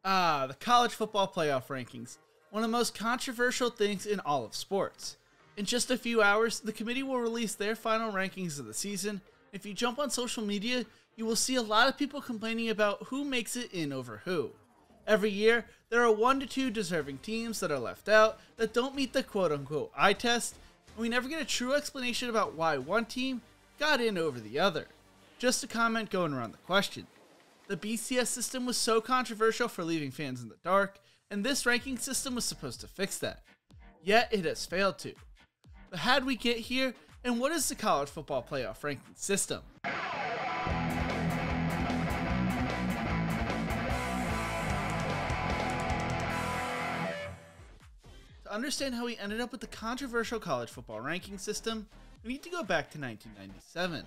The college football playoff rankings. One of the most controversial things in all of sports. In just a few hours, the committee will release their final rankings of the season. If you jump on social media, you will see a lot of people complaining about who makes it in over who. Every year, there are 1 to 2 deserving teams that are left out that don't meet the quote-unquote eye test, and we never get a true explanation about why one team got in over the other. Just a comment going around the question. The BCS system was so controversial for leaving fans in the dark, and this ranking system was supposed to fix that. Yet it has failed to. But how'd we get here, and what is the college football playoff ranking system? To understand how we ended up with the controversial college football ranking system, we need to go back to 1997.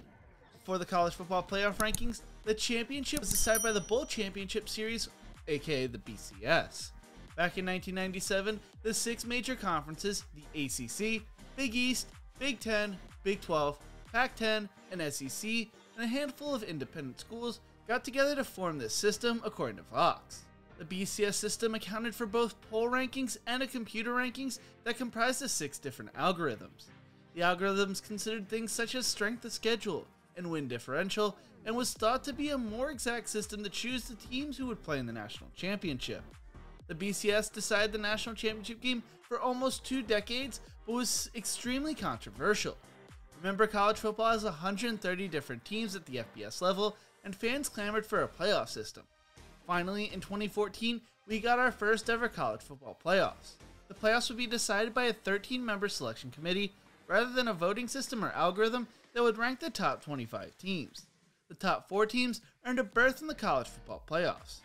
Before the college football playoff rankings, the championship was decided by the Bowl Championship Series, aka the BCS. Back in 1997, the 6 major conferences, the ACC, Big East, Big Ten, Big 12, Pac-10, and SEC, and a handful of independent schools got together to form this system according to Fox. The BCS system accounted for both poll rankings and a computer rankings that comprised of 6 different algorithms. The algorithms considered things such as strength of schedule and win differential, and was thought to be a more exact system to choose the teams who would play in the national championship. The BCS decided the national championship game for almost 2 decades, but was extremely controversial. Remember, college football has 130 different teams at the FBS level, and fans clamored for a playoff system. Finally, in 2014, we got our first ever college football playoffs. The playoffs would be decided by a 13-member selection committee, rather than a voting system or algorithm that would rank the top 25 teams. The top 4 teams earned a berth in the college football playoffs.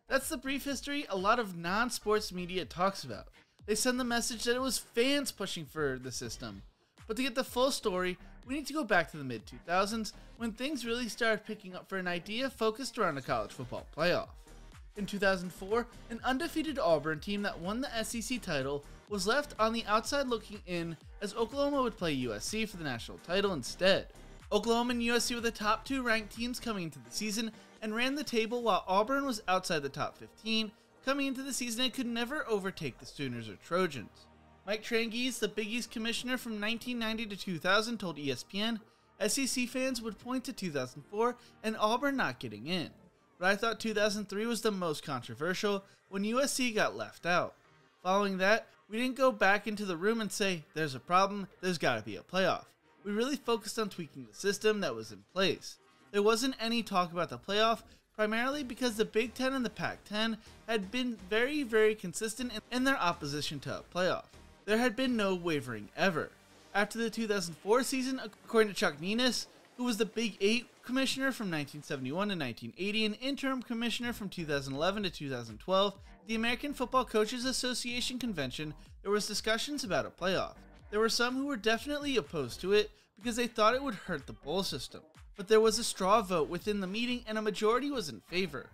That's the brief history a lot of non-sports media talks about. They send the message that it was fans pushing for the system. But to get the full story, we need to go back to the mid-2000s, when things really started picking up for an idea focused around a college football playoff. In 2004, an undefeated Auburn team that won the SEC title was left on the outside looking in, as Oklahoma would play USC for the national title instead. Oklahoma and USC were the top 2 ranked teams coming into the season and ran the table, while Auburn was outside the top 15 coming into the season and could never overtake the Sooners or Trojans. Mike Tranghese, the Big East commissioner from 1990 to 2000, told ESPN SEC fans would point to 2004 and Auburn not getting in. But I thought 2003 was the most controversial, when USC got left out. Following that, we didn't go back into the room and say, there's a problem, there's gotta be a playoff. We really focused on tweaking the system that was in place. There wasn't any talk about the playoff, primarily because the Big Ten and the Pac-10 had been very consistent in their opposition to a playoff. There had been no wavering ever. After the 2004 season, according to Chuck Nenes, who was the Big 8 commissioner from 1971 to 1980 and interim commissioner from 2011 to 2012, the American Football Coaches Association convention, there was discussions about a playoff. There were some who were definitely opposed to it because they thought it would hurt the bowl system. But there was a straw vote within the meeting and a majority was in favor.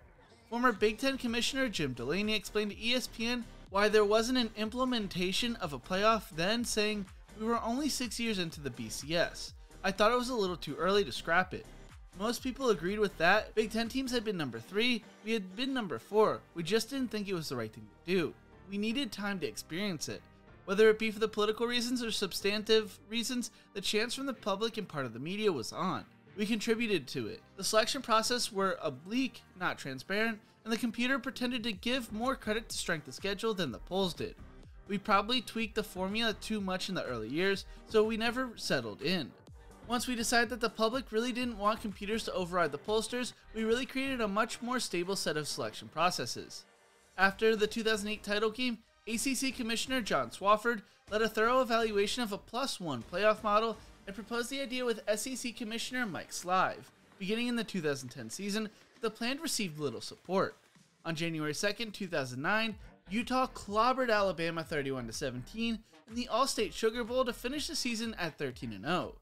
Former Big Ten Commissioner Jim Delaney explained to ESPN why there wasn't an implementation of a playoff then, saying, "We were only 6 years into the BCS. I thought it was a little too early to scrap it. Most people agreed with that. Big Ten teams had been number 3, we had been number 4. We just didn't think it was the right thing to do. We needed time to experience it. Whether it be for the political reasons or substantive reasons, the chance from the public and part of the media was on. We contributed to it. The selection process were oblique, not transparent, and the computer pretended to give more credit to strength of schedule than the polls did. We probably tweaked the formula too much in the early years, so we never settled in. Once we decided that the public really didn't want computers to override the pollsters, we really created a much more stable set of selection processes." After the 2008 title game, ACC Commissioner John Swofford led a thorough evaluation of a +1 playoff model and proposed the idea with SEC Commissioner Mike Slive. Beginning in the 2010 season, the plan received little support. On January 2nd, 2009, Utah clobbered Alabama 31-17 in the All-State Sugar Bowl to finish the season at 13-0.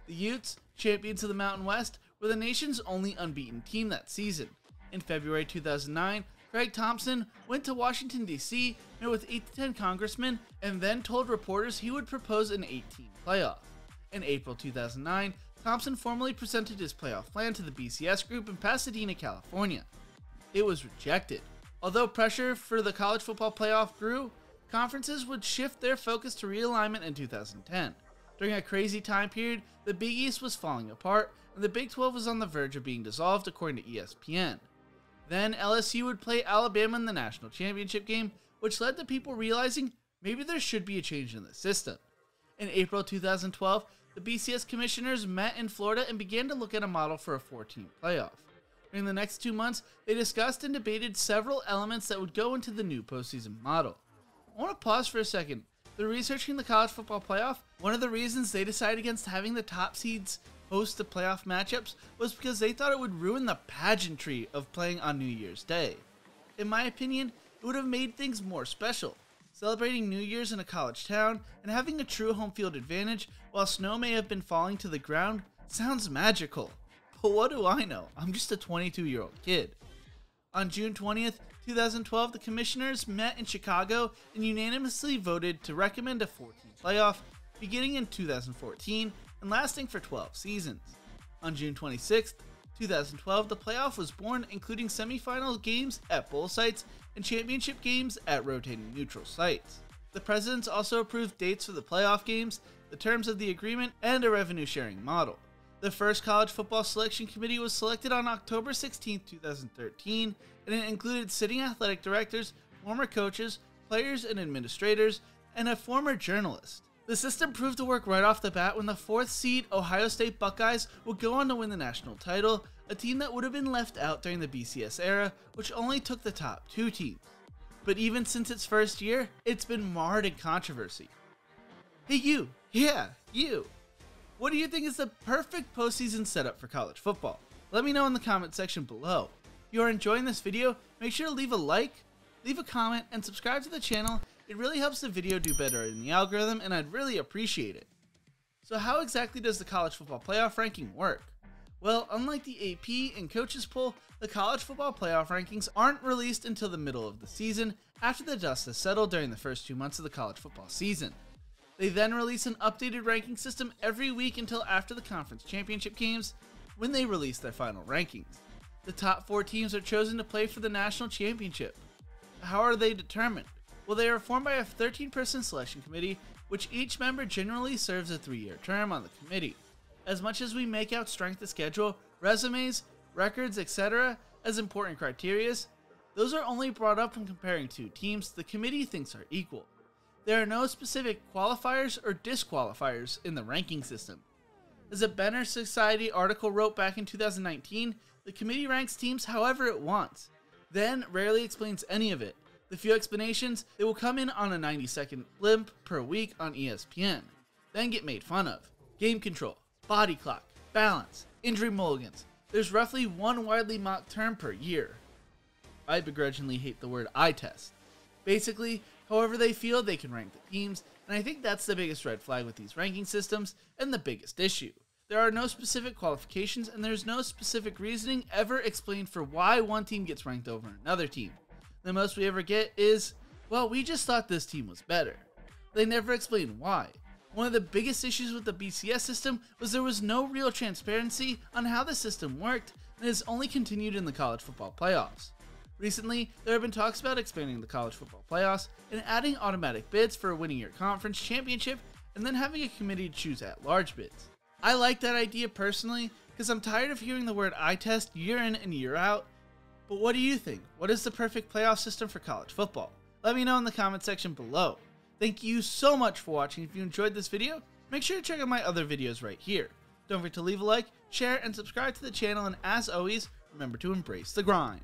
The Utes, champions of the Mountain West, were the nation's only unbeaten team that season. In February 2009, Craig Thompson went to Washington, D.C., met with 8 to 10 congressmen, and then told reporters he would propose an 8-team playoff. In April 2009, Thompson formally presented his playoff plan to the BCS group in Pasadena, California. It was rejected. Although pressure for the college football playoff grew, conferences would shift their focus to realignment in 2010. During a crazy time period, the Big East was falling apart, and the Big 12 was on the verge of being dissolved according to ESPN. Then LSU would play Alabama in the national championship game, which led to people realizing maybe there should be a change in the system. In April 2012, the BCS commissioners met in Florida and began to look at a model for a 4-team playoff. During the next 2 months, they discussed and debated several elements that would go into the new postseason model. I want to pause for a second. Through researching the college football playoff, one of the reasons they decided against having the top seeds host the playoff matchups was because they thought it would ruin the pageantry of playing on New Year's Day. In my opinion, it would have made things more special. Celebrating New Year's in a college town and having a true home field advantage while snow may have been falling to the ground sounds magical. But what do I know? I'm just a 22-year-old kid. On June 20th, 2012, the commissioners met in Chicago and unanimously voted to recommend a 4-team playoff beginning in 2014 and lasting for 12 seasons. On June 26th, 2012, the playoff was born, including semifinal games at bowl sites and championship games at rotating neutral sites. The presidents also approved dates for the playoff games, the terms of the agreement, and a revenue-sharing model. The first college football selection committee was selected on October 16, 2013, and it included sitting athletic directors, former coaches, players and administrators, and a former journalist. The system proved to work right off the bat when the 4th seed Ohio State Buckeyes would go on to win the national title, a team that would have been left out during the BCS era, which only took the top 2 teams. But even since its first year, it's been marred in controversy. Hey you! Yeah, you! What do you think is the perfect postseason setup for college football? Let me know in the comment section below. If you are enjoying this video, make sure to leave a like, leave a comment, and subscribe to the channel. It really helps the video do better in the algorithm, and I'd really appreciate it. So how exactly does the college football playoff ranking work? Well, unlike the AP and coaches poll, the college football playoff rankings aren't released until the middle of the season after the dust has settled during the first 2 months of the college football season. They then release an updated ranking system every week until after the conference championship games, when they release their final rankings. The top 4 teams are chosen to play for the national championship. How are they determined? Well, they are formed by a 13-person selection committee, which each member generally serves a 3-year term on the committee. As much as we make out strength of schedule, resumes, records, etc. as important criteria, those are only brought up when comparing 2 teams the committee thinks are equal. There are no specific qualifiers or disqualifiers in the ranking system. As a Benner Society article wrote back in 2019, the committee ranks teams however it wants, then rarely explains any of it. The few explanations, they will come in on a 90-second blimp per week on ESPN, then get made fun of. Game control, body clock, balance, injury mulligans. There's roughly 1 widely mocked term per year. I begrudgingly hate the word eye test. Basically, however they feel they can rank the teams, and I think that's the biggest red flag with these ranking systems and the biggest issue. There are no specific qualifications and there's no specific reasoning ever explained for why one team gets ranked over another team. The most we ever get is, well, we just thought this team was better. They never explain why. One of the biggest issues with the BCS system was there was no real transparency on how the system worked, and it has only continued in the college football playoffs. Recently, there have been talks about expanding the college football playoffs and adding automatic bids for winning your conference championship and then having a committee choose at-large bids. I like that idea personally because I'm tired of hearing the word eye test year in and year out. But what do you think? What is the perfect playoff system for college football? Let me know in the comment section below. Thank you so much for watching. If you enjoyed this video, make sure to check out my other videos right here. Don't forget to leave a like, share, and subscribe to the channel, and as always, remember to embrace the grind.